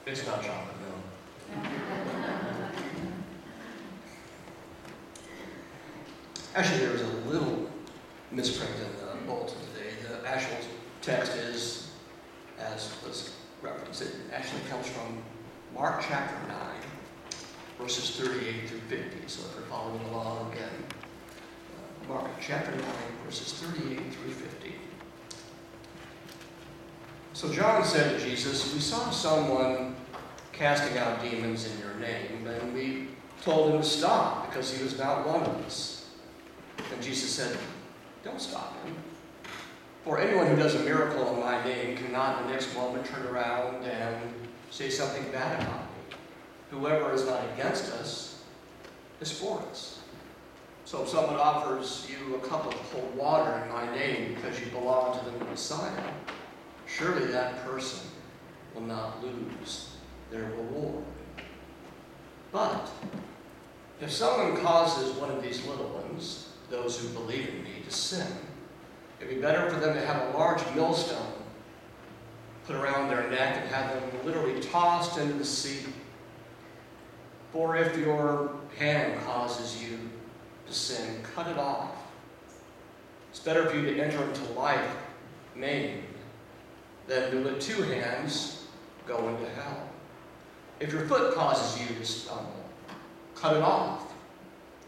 It's not chocolate milk. Actually, there was a little misprint in the bulletin today. The actual text is, as was referenced, it actually comes from Mark chapter 9, verses 38 through 50. So if you're following along again, Mark chapter 9, verses 38 through 50. So John said to Jesus, "We saw someone casting out demons in your name, and we told him to stop because he was not one of us." And Jesus said, "Don't stop him. For anyone who does a miracle in my name cannot in the next moment turn around and say something bad about me. Whoever is not against us is for us. So if someone offers you a cup of cold water in my name because you belong to the Messiah, surely that person will not lose their reward. But if someone causes one of these little ones, those who believe in me, to sin, it'd be better for them to have a large millstone put around their neck and have them literally tossed into the sea. For if your hand causes you to sin, cut it off. It's better for you to enter into life maimed than to with two hands go into hell. If your foot causes you to stumble, cut it off.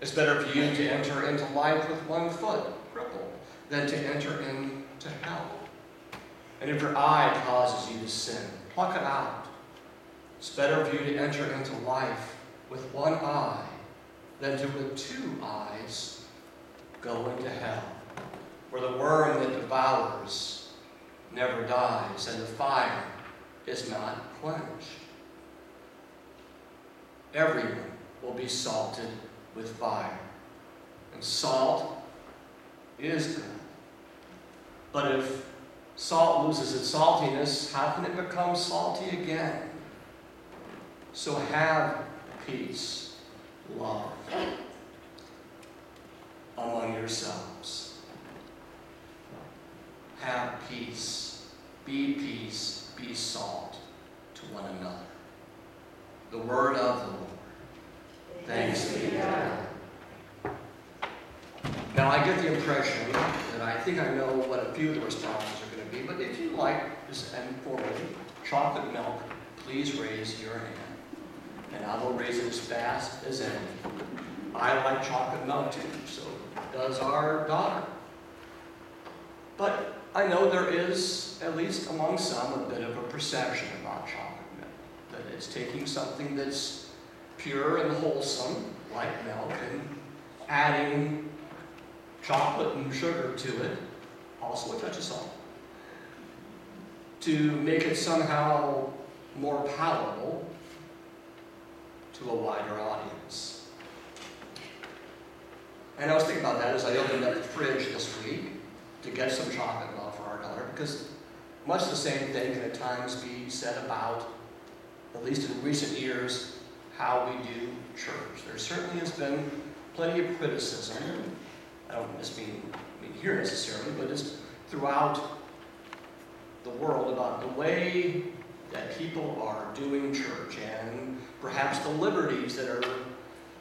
It's better for you to enter into life with one foot crippled than to enter into hell. And if your eye causes you to sin, pluck it out. It's better for you to enter into life with one eye than to with two eyes go into hell, where the worm that devours never dies and the fire is not quenched. Everyone will be salted with fire, and salt is good. But if salt loses its saltiness, how can it become salty again? So have peace, love among yourselves. Have peace, be salt to one another. The word of the Lord. Thanks be to God. Now I get the impression that I think I know what a few of the responses are going to be, but if you like this informally chocolate milk, please raise your hand. And I will raise it as fast as any. I like chocolate milk too, so does our daughter. But I know there is, at least among some, a bit of a perception about chocolate milk. That it's taking something that's pure and wholesome, like milk, and adding chocolate and sugar to it, also a touch of salt, to make it somehow more palatable to a wider audience. And I was thinking about that as I opened up the fridge this week to get some chocolate milk for our daughter, because much the same thing can at times be said about, at least in recent years, how we do church. There certainly has been plenty of criticism. I don't just mean here necessarily, but just throughout the world about the way that people are doing church and perhaps the liberties that are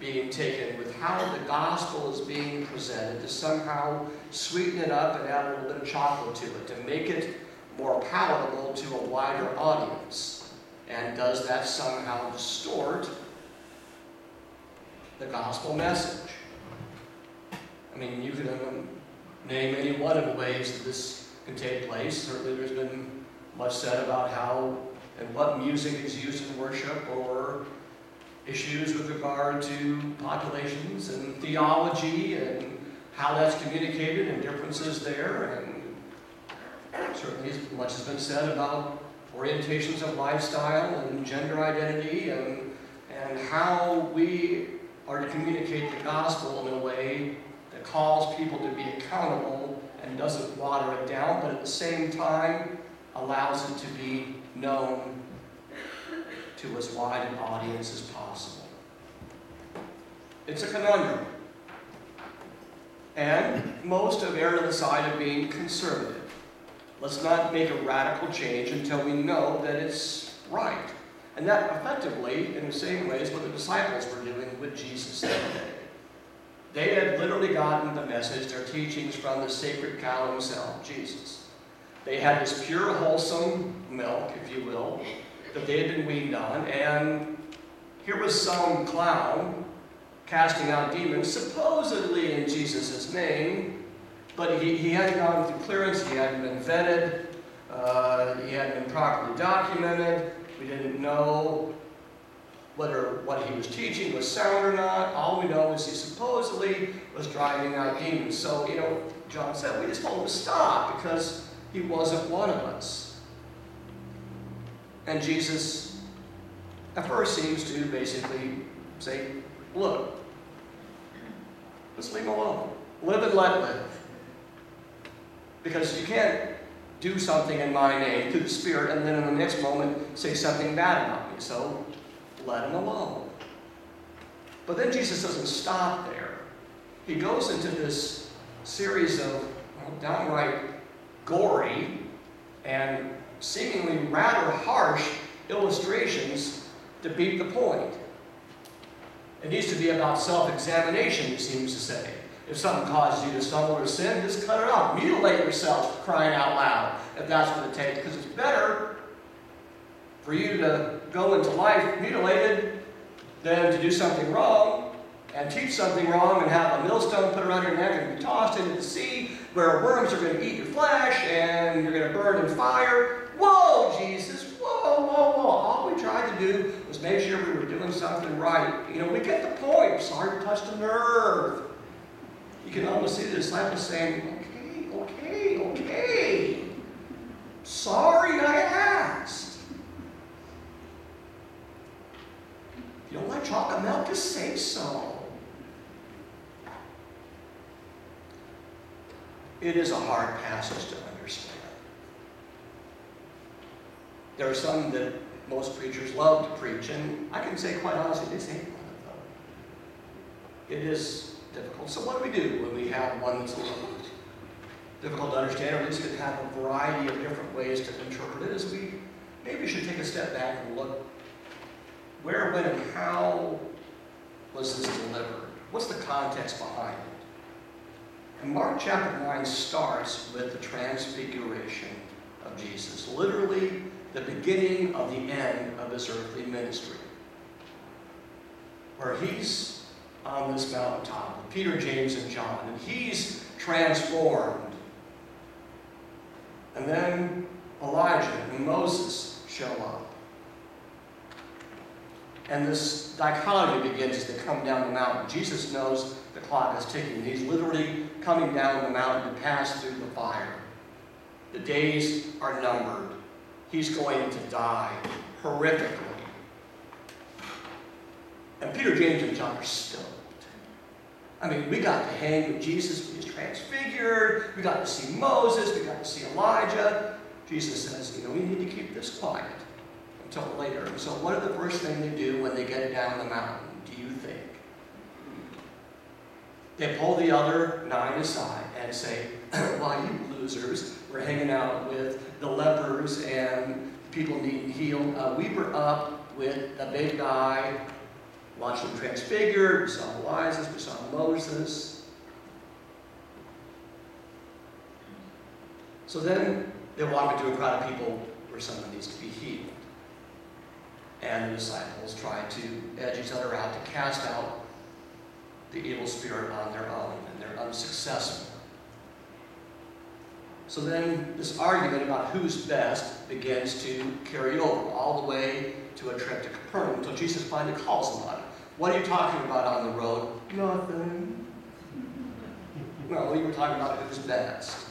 being taken with how the gospel is being presented to somehow sweeten it up and add a little bit of chocolate to it, to make it more palatable to a wider audience. And does that somehow distort the gospel message? I mean, you can name any one of the ways that this can take place. Certainly there's been much said about how and what music is used in worship, or issues with regard to populations and theology and how that's communicated and differences there. And certainly much has been said about orientations of lifestyle and gender identity and how we are to communicate the gospel in a way that calls people to be accountable and doesn't water it down, but at the same time allows it to be known to as wide an audience as possible. It's a conundrum. And most have erred on the side of being conservative. Let's not make a radical change until we know that it's right. And that effectively, in the same way, is what the disciples were doing with Jesus that day. They had literally gotten the message, their teachings, from the sacred cow himself, Jesus. They had this pure, wholesome milk, if you will, that they had been weaned on, and here was some clown casting out demons, supposedly in Jesus' name, but he hadn't gone through clearance, he hadn't been vetted, he hadn't been properly documented, we didn't know whether what he was teaching was sound or not. All we know is he supposedly was driving out demons. So, John said, we just told him to stop because he wasn't one of us. And Jesus, at first, seems to basically say, look, let's leave him alone. Live and let live. Because you can't do something in my name through the Spirit and then in the next moment say something bad about me. So let him alone. But then Jesus doesn't stop there. He goes into this series of downright gory and seemingly rather harsh illustrations to beat the point. It needs to be about self-examination, he seems to say. If something causes you to stumble or sin, just cut it off. Mutilate yourself, crying out loud, if that's what it takes. Because it's better for you to go into life mutilated than to do something wrong and teach something wrong and have a millstone put around your neck and be tossed into the sea where worms are going to eat your flesh and you're going to burn in fire. Whoa, Jesus, whoa, whoa, whoa. All we tried to do was make sure we were doing something right. We get the point. Sorry to touch the nerve. You can almost see the disciples saying, okay. Sorry I asked. If you don't like chocolate milk, just say so. It is a hard passage to understand. There are some that most preachers love to preach, and I can say quite honestly, this ain't one of them. It is difficult. So what do when we have one that's a little difficult to understand, or at least could have a variety of different ways to interpret it? Is we maybe should take a step back and look where, when, and how was this delivered? What's the context behind it? And Mark chapter 9 starts with the transfiguration of Jesus, literally the beginning of the end of his earthly ministry, where he's on this mountaintop with Peter, James, and John, and he's transformed. And then Elijah and Moses show up. And this dichotomy begins as they come down the mountain. Jesus knows the clock is ticking. He's literally coming down the mountain to pass through the fire. The days are numbered. He's going to die horrifically. And Peter, James, and John are stoked. We got to hang with Jesus. He was transfigured. We got to see Moses. We got to see Elijah. Jesus says, we need to keep this quiet until later. And so what are the first thing they do when they get down the mountain, do you think? They pull the other 9 aside and say, well, you losers were hanging out with the lepers and people needing healed. We were up with the big guy, watched him transfigured. We saw Elijah, we saw Moses. So then they walk into a crowd of people where someone needs to be healed. And the disciples try to edge each other out to cast out the evil spirit on their own, and they're unsuccessful. So then this argument about who's best begins to carry over all the way to a trip to Capernaum until Jesus finally calls them on it. What are you talking about on the road? Nothing. No, you were talking about who's best.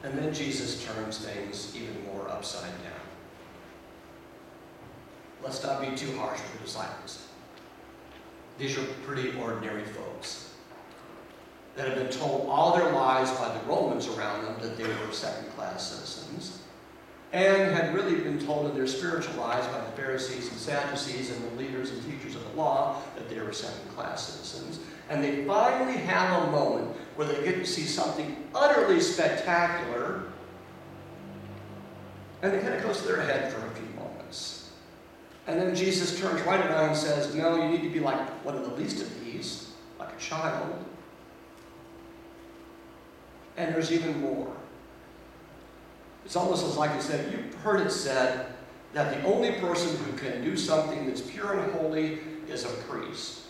And then Jesus turns things even more upside down. Let's not be too harsh with the disciples. These are pretty ordinary folks that have been told all their lives by the Romans around them that they were second-class citizens, and had really been told in their spiritual lives by the Pharisees and Sadducees and the leaders and teachers of the law that they were second-class citizens. And they finally have a moment where they get to see something utterly spectacular, and it kind of goes to their head for a few moments. And then Jesus turns right around and says, no, you need to be like one of the least of these, like a child. And there's even more. It's almost as like he said, you've heard it said that the only person who can do something that's pure and holy is a priest.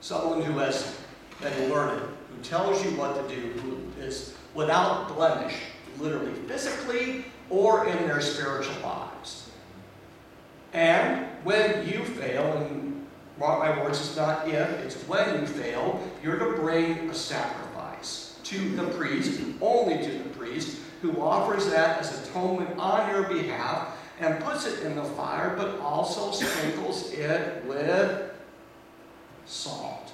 Someone who has been learned, who tells you what to do, who is without blemish, literally physically or in their spiritual lives. And when you fail, and mark my words, it's not if, it's when you fail, you're to bring a sacrifice to the priest, only to the priest, who offers that as atonement on your behalf and puts it in the fire, but also sprinkles it with salt.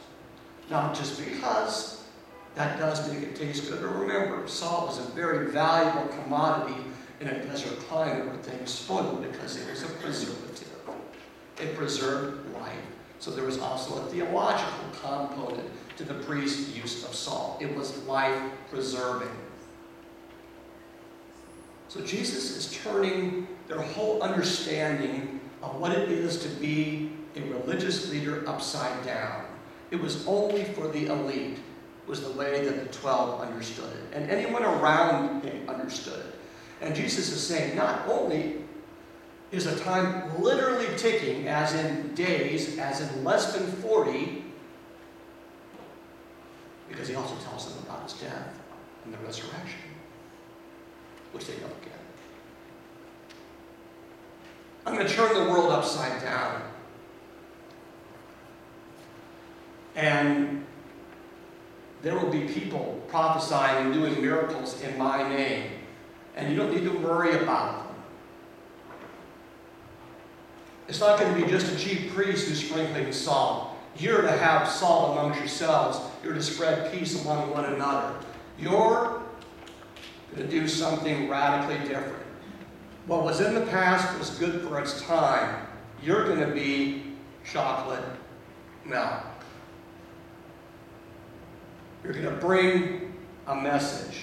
Not just because that does make it taste good. But remember, salt is a very valuable commodity in a desert climate where things spoil because it was a preservative. It preserved life. So there was also a theological component to the priest's use of salt. It was life-preserving. So Jesus is turning their whole understanding of what it is to be a religious leader upside down. It was only for the elite, was the way that the 12 understood it. And anyone around him understood it. And Jesus is saying, not only is the time literally ticking, as in days, as in less than 40, because he also tells them about his death and the resurrection, which they don't get. I'm going to turn the world upside down. And there will be people prophesying and doing miracles in my name. And you don't need to worry about them. It's not going to be just a chief priest who's sprinkling salt. You're to have salt amongst yourselves. You're to spread peace among one another. You're going to do something radically different. What was in the past was good for its time. You're going to be chocolate milk. You're going to bring a message,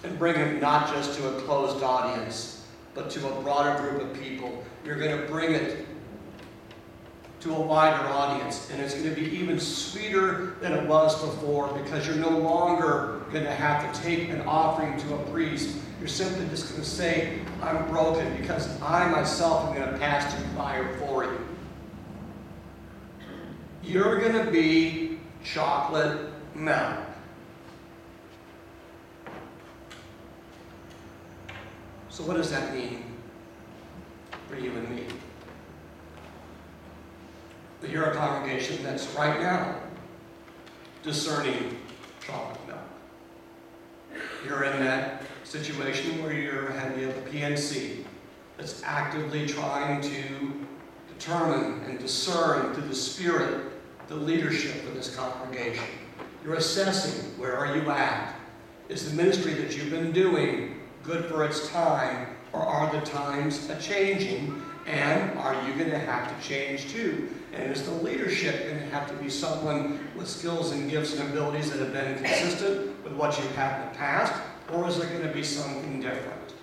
and bring it not just to a closed audience, but to a broader group of people. You're going to bring it to a wider audience, and it's going to be even sweeter than it was before, because you're no longer going to have to take an offering to a priest. You're simply just going to say, I'm broken, because I myself am going to pass through fire for you. You're going to be chocolate milk. So what does that mean for you and me? That you're a congregation that's right now discerning chocolate milk. You're in that situation where you have the PNC that's actively trying to determine and discern through the Spirit the leadership of this congregation. You're assessing, where are you at? Is the ministry that you've been doing good for its time, or are the times a-changing, and are you going to have to change too? And is the leadership going to have to be someone with skills and gifts and abilities that have been consistent with what you've had in the past, or is it going to be something different?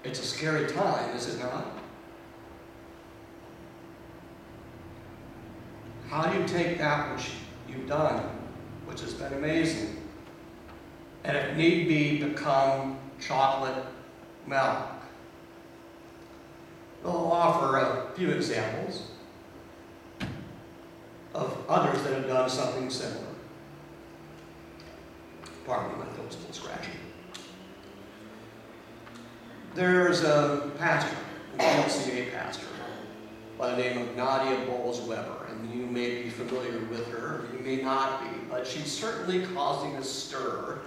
It's a scary time, is it not? How do you take that which you've done, which has been amazing, and if need be, become chocolate milk? I'll offer a few examples of others that have done something similar. Pardon me, my throat's still scratchy. There's a pastor, a LCA pastor, by the name of Nadia Bolz-Weber, and you may be familiar with her, or you may not be, but she's certainly causing a stir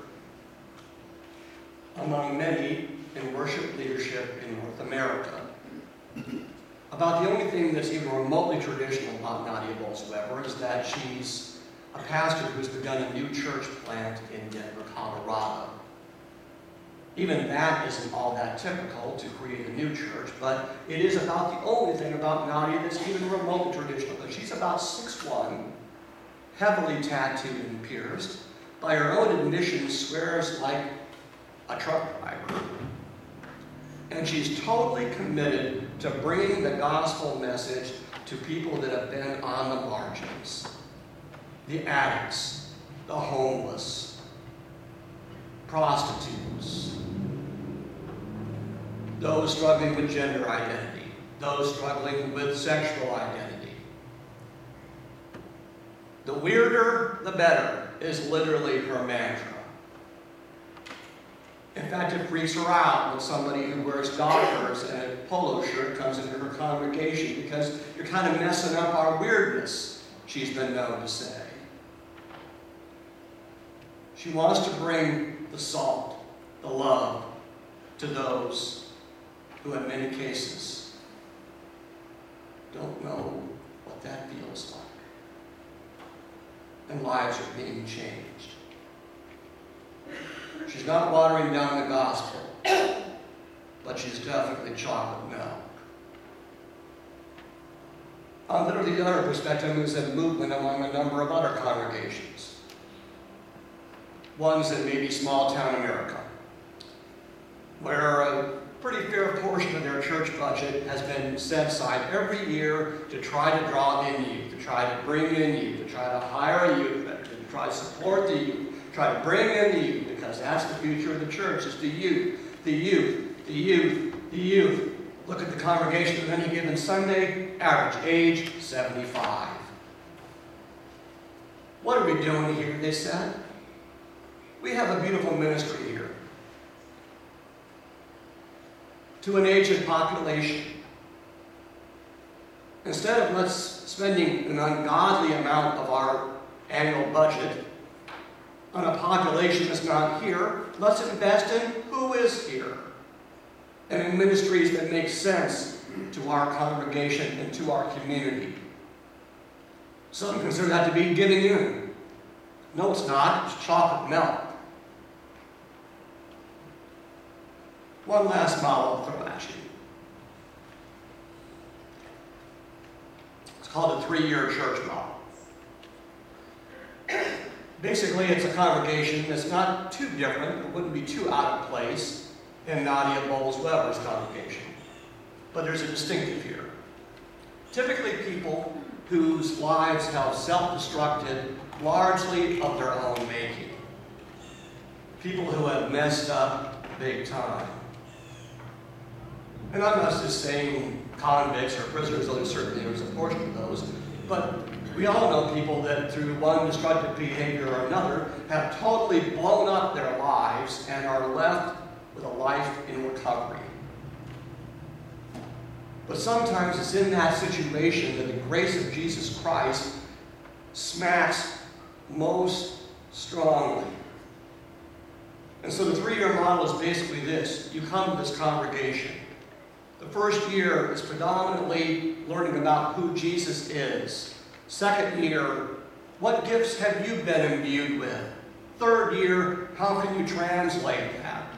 among many in worship leadership in North America about the only thing that's even remotely traditional about Nadia Bolz-Weber is that she's a pastor who's begun a new church plant in Denver, Colorado. Even that isn't all that typical to create a new church, but it is about the only thing about Nadia that's even remotely traditional. But she's about 6'1", heavily tattooed and pierced. By her own admission, swears like a truck driver. And she's totally committed to bringing the gospel message to people that have been on the margins. The addicts, the homeless, prostitutes, those struggling with gender identity, those struggling with sexual identity. The weirder, the better is literally her mantra. In fact, it freaks her out when somebody who wears Dockers and a polo shirt comes into her congregation because you're kind of messing up our weirdness, she's been known to say. She wants to bring the salt, the love, to those who in many cases don't know what that feels like. And lives are being changed. She's not watering down the gospel, but she's definitely chocolate milk. On literally the other perspective is a movement among a number of other congregations. Ones that may be small town America, where a pretty fair portion of their church budget has been set aside every year to try to draw in youth, to try to bring in youth, to try to hire youth, to try to support the youth, try to bring in the youth, because that's the future of the church. It's the youth, the youth, the youth, the youth. Look at the congregation on any given Sunday, average age 75. What are we doing here, they said? We have a beautiful ministry here to an aged population. Instead of let's spending an ungodly amount of our annual budget on a population that's not here, let's invest in who is here and in ministries that make sense to our congregation and to our community. Some consider that to be giving in. No, it's not. It's chocolate milk. One last model I'll throw at you. It's called a 3-year church model. Basically, it's a congregation that's not too different. It wouldn't be too out of place in Nadia Bowles-Weber's congregation. But there's a distinctive here. Typically people whose lives have self-destructed largely of their own making. People who have messed up big time. And I'm not just saying convicts or prisoners, though certainly there's a portion of those, but we all know people that through one destructive behavior or another have totally blown up their lives and are left with a life in recovery. But sometimes it's in that situation that the grace of Jesus Christ smacks most strongly. And so the 3-year model is basically this. You come to this congregation. The first year is predominantly learning about who Jesus is. Second year, what gifts have you been imbued with? Third year, how can you translate that?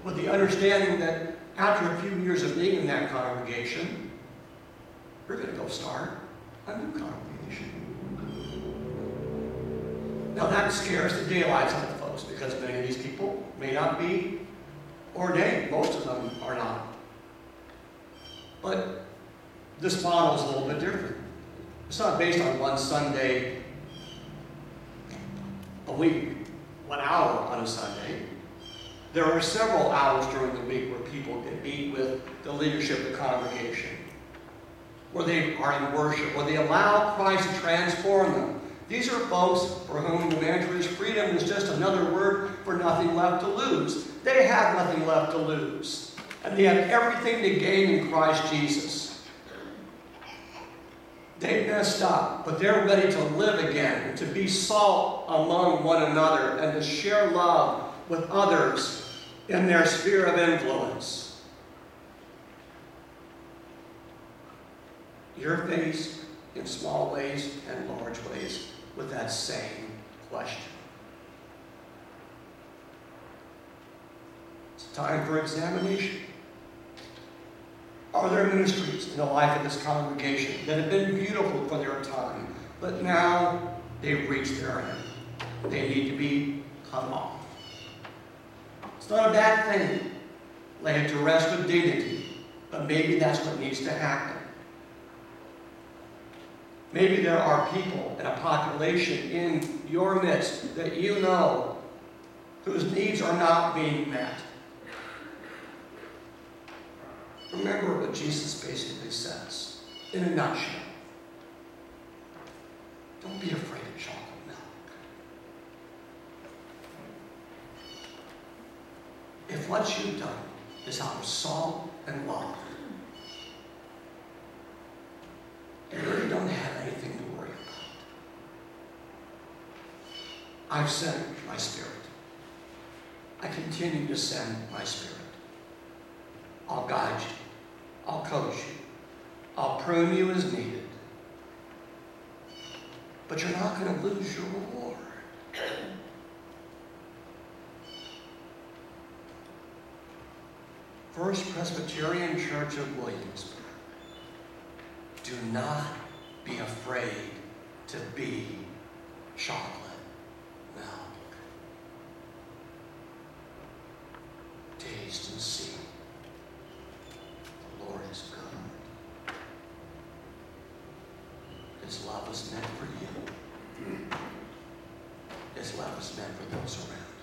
With the understanding that after a few years of being in that congregation, you're going to go start a new congregation. Now that scares the daylights out of folks because many of these people may not be ordained. Most of them are not. But this model is a little bit different. It's not based on one Sunday a week, 1 hour on a Sunday. There are several hours during the week where people can meet with the leadership of the congregation, where they are in worship, where they allow Christ to transform them. These are folks for whom the mantra is freedom is just another word for nothing left to lose. They have nothing left to lose. And they have everything to gain in Christ Jesus. They messed up, but they're ready to live again, and to be salt among one another, and to share love with others in their sphere of influence. You're faced in small ways and large ways with that same question. time for examination. Are there ministries in the life of this congregation that have been beautiful for their time, but now they've reached their end? They need to be cut off. It's not a bad thing. Lay it to rest with dignity, but maybe that's what needs to happen. Maybe there are people and a population in your midst that you know whose needs are not being met. Remember what Jesus basically says in a nutshell. Don't be afraid of chocolate milk. If what you've done is out of salt and love, you really don't have anything to worry about. I've sent my Spirit. I continue to send my Spirit. I'll guide you. I'll coach you. I'll prune you as needed. But you're not going to lose your reward. First Presbyterian Church of Williamsburg. Do not be afraid to be chocolate milk. Taste and see. The Lord is good. His love is meant for you. His love is meant for those around you.